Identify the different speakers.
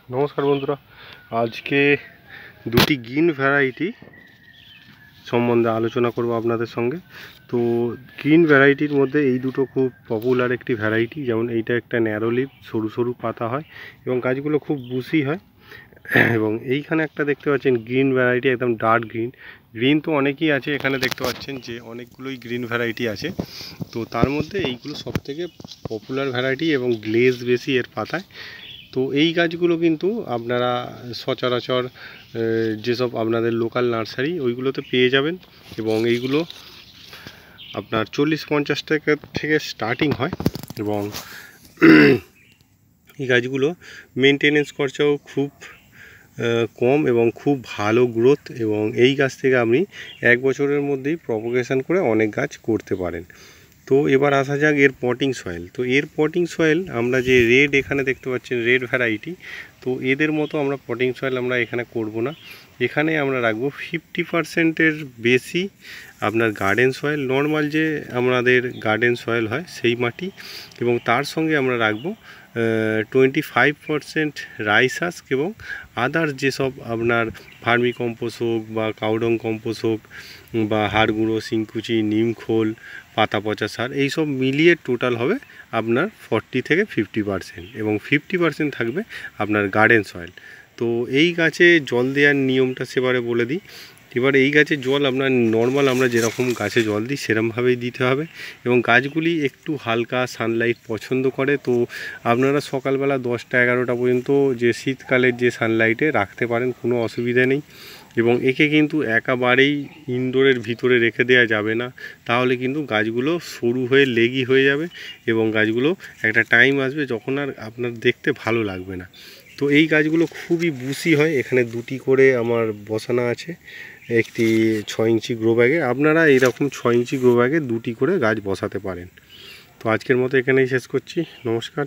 Speaker 1: নমস্কার বন্ধুরা, আজকে দুটি গ্রিন ভ্যারাইটি সম্বন্ধে আলোচনা করব আপনাদের সঙ্গে। তো গ্রিন ভ্যারাইটির মধ্যে এই দুটো খুব পপুলার একটি ভ্যারাইটি। যেমন এইটা একটা ন্যারো লিভ, সরু সরু পাতা হয় এবং গাছগুলো খুব বুশি হয়। এবং এইখানে একটা দেখতে পাচ্ছেন গ্রিন ভ্যারাইটি, একদম ডার্ক গ্রিন। গ্রিন তো অনেকই আছে, এখানে দেখতে পাচ্ছেন যে অনেকগুলোই গ্রিন ভ্যারাইটি আছে। তো তার মধ্যে এইগুলো সবথেকে পপুলার ভ্যারাইটি এবং গ্লেজ বেশি এর পাতায়। তো এই গাছগুলো কিন্তু আপনারা সচরাচর যেসব আপনাদের লোকাল নার্সারি ওইগুলোতে পেয়ে যাবেন এবং এইগুলো আপনার 40-50 টাকা থেকে স্টার্টিং হয়। এবং এই গাছগুলো মেনটেনেন্স খরচাও খুব কম এবং খুব ভালো গ্রোথ, এবং এই গাছ থেকে আপনি 1 বছরের মধ্যেই প্রপোগেশন করে অনেক গাছ করতে পারেন। তো এবার আসা যাক এর পটিং সয়েল। তো এর পটিং সয়েল আমরা যে রেড এখানে দেখতে পাচ্ছেন, রেড ভ্যারাইটি, তো এদের মতো আমরা পটিং সয়েল আমরা এখানে করব না। এখানে আমরা রাখবো 50%-এর বেশি আপনার গার্ডেন সয়েল, নর্মাল যে আমাদের গার্ডেন সয়েল হয় সেই মাটি, এবং তার সঙ্গে আমরা রাখবো 25% রাইস হাস্ক এবং আদার যেসব আপনার ভার্মি কম্পোস্ট হোক বা কাউডং কম্পোস্ট হোক বা হাড় গুঁড়ো, শিংকুচি, নিমখোল, পাতা পচা সার, এইসব মিলিয়ে টোটাল হবে আপনার 40-50%, এবং 50% থাকবে আপনার গার্ডেন সয়েল। তো এই গাছে জল দেওয়ার নিয়মটা সেবারে বলে দিই। এবার এই গাছে জল আপনার নর্মাল আমরা যেরকম গাছে জল দিই সেরকমভাবেই দিতে হবে, এবং গাছগুলি একটু হালকা সানলাইট পছন্দ করে। তো আপনারা সকালবেলা 10টা-11টা পর্যন্ত যে শীতকালের যে সানলাইটে রাখতে পারেন, কোনো অসুবিধা নেই। এবং একে কিন্তু একেবারেই ইনডোরের ভিতরে রেখে দেওয়া যাবে না, তাহলে কিন্তু গাছগুলো সরু হয়ে লেগি হয়ে যাবে এবং গাছগুলো একটা টাইম আসবে যখন আর আপনার দেখতে ভালো লাগবে না। তো এই গাছগুলো খুবই বুশি হয়। এখানে দুটি করে আমার বসানো আছে একটি 6 ইঞ্চি গ্রো ব্যাগে। আপনারা এইরকম 6 ইঞ্চি গ্রো ব্যাগে দুটি করে গাছ বসাতে পারেন। তো আজকের মতো এখানেই শেষ করছি। নমস্কার।